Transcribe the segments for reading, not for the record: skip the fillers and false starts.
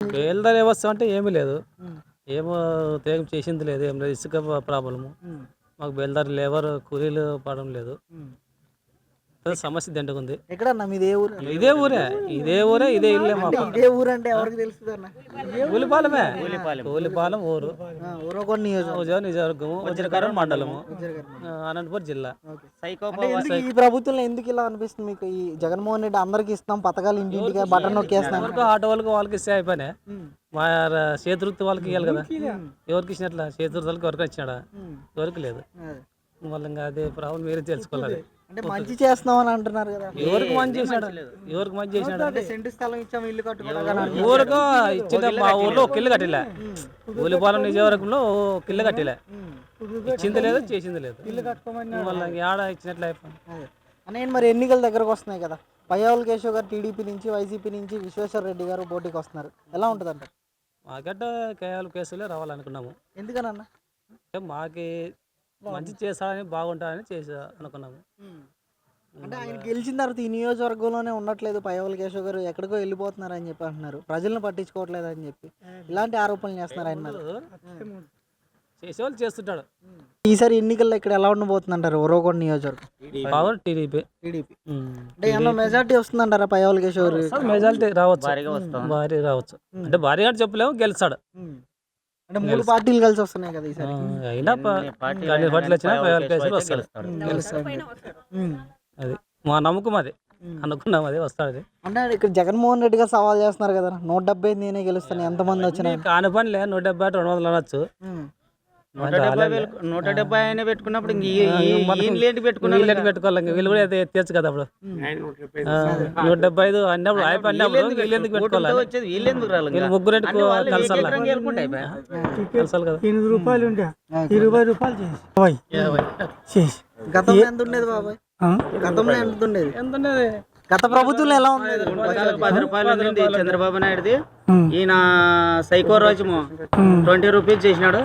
బేల్దారి వ్యవస్థ అంటే ఏమీ లేదు. ఏమో తేగం చేసింది లేదు. ఏం లేదు. ఇసుక ప్రాబ్లము. మాకు బేల్దారి లేబర్ కూలీలు పడడం లేదు. సమస్య దండుగుంది. ఎక్కడన్నా మీది ఏ ఊరు? ఇదే ఊరే ఇదే ఇల్లే మాకు. ఇదే ఊరు అంటే ఎవరికి తెలుస్తుంది అన్న? కూలిపాలమే. కూలిపాలెం ఊరు. ఊరకొండ నియోజకవర్గము వజ్రకరం మండలము అనంతపురం జిల్లా. ఈ ప్రభుత్వంలో ఎందుకు ఇలా అనిపిస్తుంది మీకు? ఈ జగన్మోహన్ రెడ్డి అందరికి ఇస్తాం పథకాలు ఇంటింటిగా బటన్ నొక్కేస్తాం. ఆటో వాళ్ళకి ఇస్తే అయిపోయినాయి. మా చేతివృత్తి వాళ్ళకి ఇవ్వాలి కదా. ఎవరికి ఇచ్చినట్లా చేతివృత్తులకి ఎవరికి ఇచ్చినాడా? ఎవరికి లేదు. మళ్ళీ ఇంకా అదే ప్రాబ్లం మీరే తెలుసుకోవాలి. అంటే మంచి చేస్తున్నాం అని అంటున్నారు కదా. ఎవరికి మంచి చేశాడు? సెంటు స్థలం ఇచ్చాము ఇల్లు కట్టుకోవడానికి. ఊరుకు ఇచ్చిన మా ఊర్లో ఒక ఇల్లు కట్టిలే. ఊలిపాలెం నియోజకవర్గంలో ఒక ఇల్లు కట్టిలే. ఇచ్చింది లేదు, చేసింది లేదు. ఇల్లు కట్టుకోమని వాళ్ళకి ఏడ ఇచ్చినట్లు అయిపోయింది. నేను మరి ఎన్నికల దగ్గరకు వస్తున్నాయి కదా. పయ్యావుల కేశవ్ గారు టీడీపీ నుంచి, వైసీపీ నుంచి విశ్వేశ్వర రెడ్డి గారు పోటీకి వస్తున్నారు. ఎలా ఉంటుంది అంటారు? మాకట్ట కేవలం కేసులే రావాలనుకున్నాము. ఎందుకనన్నా? మాకి మంచి చేస్తాడని బాగుంటుందని చేసి అనుకున్నాము. అంటే ఆయన గెలిచిన తర్వాత ఈ నియోజకవర్గంలోనే ఉండట్లేదు పయ్యావుల కేశవ్ గారు, ఎక్కడికో వెళ్ళిపోతున్నారు అని చెప్పి అంటున్నారు. ప్రజలను పట్టించుకోవట్లేదు అని చెప్పి ఇలాంటి ఆరోపణలు చేస్తున్నారు ఆయన. చేసేవాళ్ళు చేస్తుంటాడు. ఈసారి ఎన్నికల్లో ఇక్కడ ఎలా ఉండబోతుంది అంటారు? ఉరవకొండ నియోజకవర్గం టీడీపీ. అంటే ఏమన్నా మెజార్టీ వస్తుందంటారా పయ్యావుల కేశవ్ గారు? మెజార్టీ రావచ్చు, భారీ రావచ్చు. అంటే భారీగా చెప్పలేము, గెలుస్తాడు. అంటే 3 పార్టీలు కలిసి వస్తున్నాయి కదా ఈసారి. అయినా పార్టీలు వచ్చినా వస్తాడు. అది మా నమ్మకం, అది అనుకున్నాం, అది వస్తాడు. అంటే ఇక్కడ జగన్మోహన్ రెడ్డి గారు సవాల్ చేస్తున్నారు కదా, 170 నేనే గెలుస్తాను ఎంతమంది వచ్చినా. కాని పనిలే 170 200 అనొచ్చు. 170 అయినా పెట్టుకున్నప్పుడు పెట్టుకోవాలి. వీళ్ళు కూడా ఎత్తచ్చు కదా. అప్పుడు 175 అన్నప్పుడు అన్నప్పుడు వీళ్ళు ఎందుకు పెట్టుకోవాలి? వీళ్ళు ముగ్గురు కలసాలి కదా. 8 రూపాయలు ఉండే 20 రూపాయలు చేసి. గతంలో ఎంత ఉండేది బాబాయ్? గతంలో ఎంత ఉండేది? గత ప్రభుత్వంలో ఎలా ఉండేది? 10 రూపాయలు ఉంది చంద్రబాబు నాయుడుది. ఈయన సైకో రోజు 20 రూపీస్ చేసినాడు.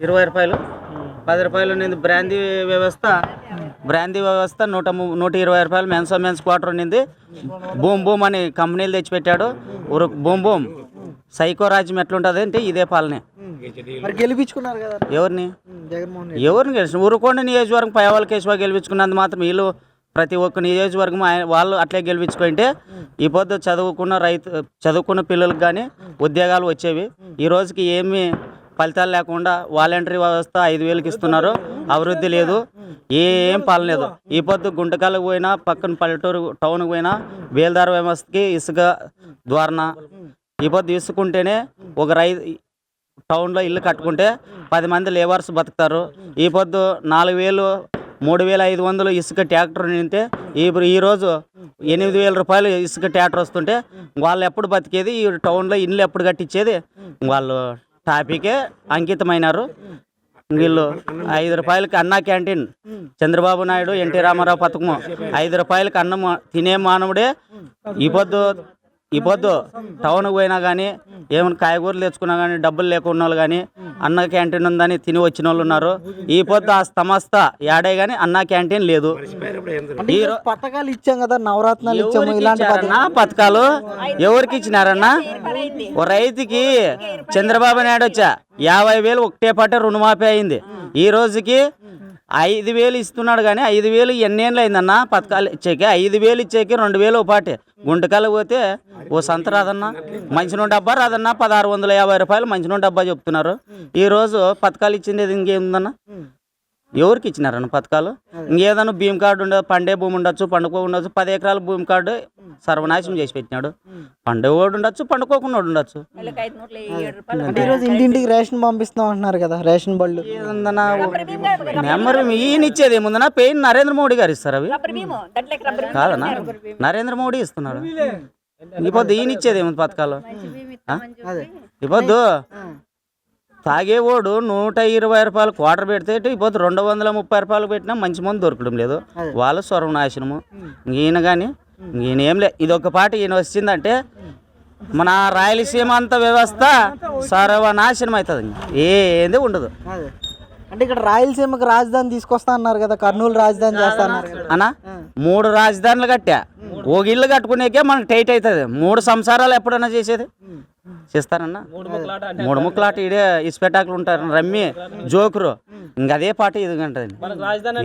20 రూపాయలు 10 రూపాయలు ఉన్నది. బ్రాందీ వ్యవస్థ 120 రూపాయలు. మెన్స్ క్వార్టర్ ఉన్నది. బూమ్ బూమ్ అని కంపెనీలు తెచ్చిపెట్టాడు. బూమ్ బూమ్ సైకో రాజ్యం ఎట్లుంటుంది అంటే ఇదే పాలనే. గెలిపించుకున్నారు కదా ఎవరిని? జగన్మోహన్ గెలిచిన ఊరుకొండ నియోజకవర్గం పయ్యావుల కేశవ గెలిపించుకున్నందుకు మాత్రం వీళ్ళు ప్రతి ఒక్క నియోజకవర్గం వాళ్ళు అట్లే గెలిపించుకుంటే ఈ పొద్దు చదువుకున్న పిల్లలకు కానీ ఉద్యోగాలు వచ్చేవి. ఈ రోజుకి ఏమీ ఫలితాలు లేకుండా వాలంటరీ వ్యవస్థ 5,000కి ఇస్తున్నారు. అభివృద్ధి లేదు, ఏం పాలన లేదు. ఈ పొద్దు గుంటకాలకు పోయినా, పక్కన పల్లెటూరు టౌన్కి పోయినా బేల్దార వ్యవస్థకి ఇసుక ద్వారణ. ఈ పొద్దు ఇసుకుంటేనే ఒక టౌన్లో ఇల్లు కట్టుకుంటే 10 మంది లేబర్స్ బతుకుతారు. ఈ పొద్దు 4,000 3,500 ఇసుక ట్రాక్టర్ నింటే ఈరోజు 8,000 రూపాయలు ఇసుక ట్రాక్టర్ వస్తుంటే వాళ్ళు ఎప్పుడు బతికేది? ఈ టౌన్లో ఇల్లు ఎప్పుడు కట్టించేది? వాళ్ళు టాపికే అంకితమైనారు. వీళ్ళు 5 రూపాయలకి అన్నా క్యాంటీన్, చంద్రబాబు నాయుడు ఎన్టీ రామారావు పథకము 5 రూపాయలకి అన్నం తినే మానవుడే. ఈ పొద్దు టౌన్కి పోయినా కానీ ఏమైనా కాయగూరలు తెచ్చుకున్నా కానీ డబ్బులు లేకున్న వాళ్ళు కానీ అన్న క్యాంటీన్ ఉందని తిని వచ్చిన వాళ్ళు ఉన్నారు. ఈ పొద్దు ఆ సమస్త యాడే కానీ అన్న క్యాంటీన్ లేదు. పథకాలు ఇచ్చాం కదా, నవరత్నాలు ఇచ్చాము, ఇలాంటి పథకాలు ఎవరికి ఇచ్చినారన్నా? ఓ రైతుకి చంద్రబాబు నాయుడు వచ్చా 50,000 ఒకటే పాటే రుణమాఫీ అయింది. ఈ రోజుకి 5,000 ఇస్తున్నాడు కానీ 5,000 ఎన్నేళ్ళు అయిందన్న పథకాలు ఇచ్చేకి? 5,000 ఇచ్చేకి 2,000 ఒక పాటే. గుంటకాలు పోతే ఓ సంత రాదన్నా, మంచినూనె డబ్బా రాదన్నా. 1,650 రూపాయలు మంచినూనె డబ్బా చెప్తున్నారు. ఈరోజు పథకాలు ఇచ్చింది ఇంకేముందన్నా? ఎవరికి ఇచ్చినారన్న పథకాలు? ఇంకేదన్నా భీమ్ కార్డు ఉండదు, పండే భూమి ఉండొచ్చు, పండుకో ఉండొచ్చు. 10 ఎకరాల భూమి కార్డు సర్వనాశనం చేసి పెట్టినాడు. పండుగోడు ఉండొచ్చు, పండుకోకుండా ఉండొచ్చు. ఈరోజు ఇంటింటికి రేషన్ పంపిస్తాం అంటున్నారు కదా, రేషన్ బళ్ళు ఏదన్నా నెంబర్ ఈయన ఇచ్చేది ఏముందన్నా? పెయిన్ నరేంద్ర మోడీ గారు ఇస్తారు. అవి కాదన్నా, నరేంద్ర మోడీ ఇస్తున్నాడు. ఈ పొద్దు ఈయన ఇచ్చేది ఏముంది పథకాలు? ఈ పొద్దు తాగేవాడు 120 రూపాయలు క్వార్టర్ పెడితే ఇప్పుడు 230 రూపాయలు పెట్టినా మంచి మంది దొరకడం లేదు. వాళ్ళ సర్వనాశనము. ఈయన కానీ ఈయన ఏం లే. ఇది ఒక పాట ఈయన వచ్చిందంటే మన రాయలసీమ అంత వ్యవస్థ సర్వనాశనం అవుతుంది, ఏంది ఉండదు. అంటే ఇక్కడ రాయలసీమకు రాజధాని తీసుకొస్తా అన్నారు కదా, కర్నూలు రాజధాని చేస్తా అన్నారు అన్నా. 3 రాజధానులు కట్టా, ఒక ఇల్లు కట్టుకునేకే మనకు టైట్ అవుతుంది. 3 సంసారాలు ఎప్పుడైనా చేసేది చేస్తారన్నా? 3 ముక్కలాట ఇడే ఇస్పెటాకులు ఉంటారు, రమ్మి జోకురు, ఇంక అదే పాట ఇది ఉంటుంది.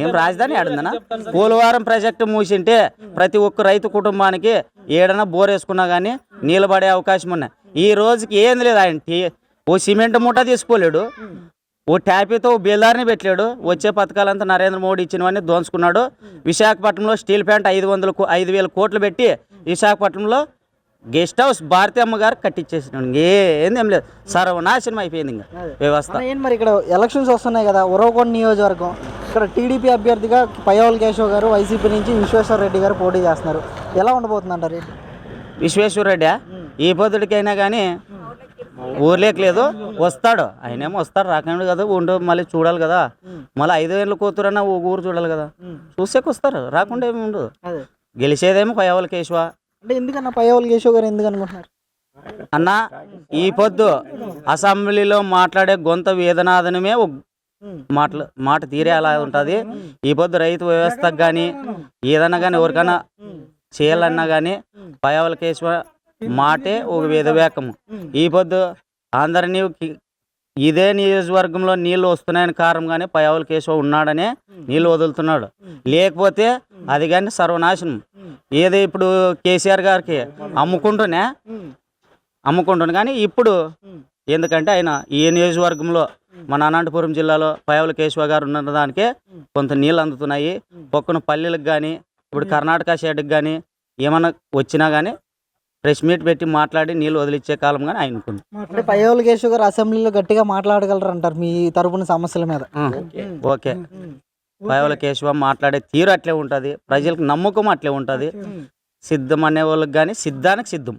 ఏం రాజధాని ఆడిందనా? పోలవరం ప్రాజెక్టు మూసింటే ప్రతి ఒక్క రైతు కుటుంబానికి ఏడైనా బోర్ వేసుకున్నా కానీ నీళ్ళు పడే అవకాశం ఉన్నాయి. ఈ రోజుకి ఏంది లేదు, ఆయన ఓ సిమెంట్ మూట తీసుకోలేడు, ఓ ట్యాపీతో ఓ బేల్దారిని పెట్టలేడు. వచ్చే పథకాలంతా నరేంద్ర మోడీ ఇచ్చినవన్నీ దోంచుకున్నాడు. విశాఖపట్నంలో స్టీల్ ప్లాంట్ 5,000 కోట్లు పెట్టి విశాఖపట్నంలో గెస్ట్ హౌస్ భారతి అమ్మ గారు కట్టించేసినాడు. ఏం లేదు, సర్వనాశనం అయిపోయింది ఇంకా వ్యవస్థ. ఏంటి మరి ఇక్కడ ఎలక్షన్స్ వస్తున్నాయి కదా, ఉరవకొండ నియోజకవర్గం, ఇక్కడ టీడీపీ అభ్యర్థిగా పయ్యావుల కేశవ్ గారు, వైసీపీ నుంచి విశ్వేశ్వర రెడ్డి గారు పోటీ చేస్తున్నారు. ఎలా ఉండబోతుంది అంటారు? విశ్వేశ్వర రెడ్డి ఈ పొద్దుడికైనా కానీ ఊర్లేక లేదు, వస్తాడు. ఆయనేమో వస్తాడు, రాకండు కదా, ఉండు మళ్ళీ చూడాలి కదా, మళ్ళీ 5 ఏళ్ళ కూతురన్నా ఓ ఊరు చూడాలి కదా, చూసేకి వస్తారు, రాకుండా ఏమి ఉండదు. గెలిచేదేమో పయ్యావుల కేశవ. అంటే ఎందుకన్నా పయ్యావుల కేశవ్ గారు ఎందుకు అనుకుంటున్నారు అన్న? ఈ పొద్దు అసెంబ్లీలో మాట్లాడే గొంత వేదనాదనమే మాట తీరే అలా ఉంటుంది. ఈ పొద్దు రైతు వ్యవస్థకు కానీ ఏదన్నా కానీ ఎవరికైనా చేయాలన్నా కానీ పయ్యావుల కేశవ మాటే ఒక వేదవేకము. ఈ పొద్దు అందరినీ ఇదే నియోజకవర్గంలో నీళ్లు వస్తున్నాయని కారణంగానే పయ్యావుల కేశవ ఉన్నాడనే నీళ్లు వదులుతున్నాడు. లేకపోతే అది కానీ సర్వనాశనం. ఏదో ఇప్పుడు కేసీఆర్ గారికి అమ్ముకుంటూనే కానీ ఇప్పుడు ఎందుకంటే ఆయన ఈ నియోజకవర్గంలో మన అనంతపురం జిల్లాలో పయ్యావుల కేశవ గారు ఉన్న దానికే కొంత నీళ్ళు అందుతున్నాయి. పక్కన పల్లెలకు కానీ ఇప్పుడు కర్ణాటక సైడ్కి కానీ ఏమన్నా వచ్చినా కానీ ప్రెస్ మీట్ పెట్టి మాట్లాడి నీళ్ళు వదిలిచ్చే కాలం కానీ ఆయనకుంది. అంటే పయ్యావుల కేశవ్ గారు అసెంబ్లీలో గట్టిగా మాట్లాడగలరు అంటారు మీ తరపున సమస్యల మీద? ఓకే, పయ్యావుల కేశవ మాట్లాడే తీరు అట్లే ఉంటుంది, ప్రజలకు నమ్మకం అట్లే ఉంటుంది. సిద్ధం అనే వాళ్ళకి కానీ సిద్ధానికి సిద్ధం.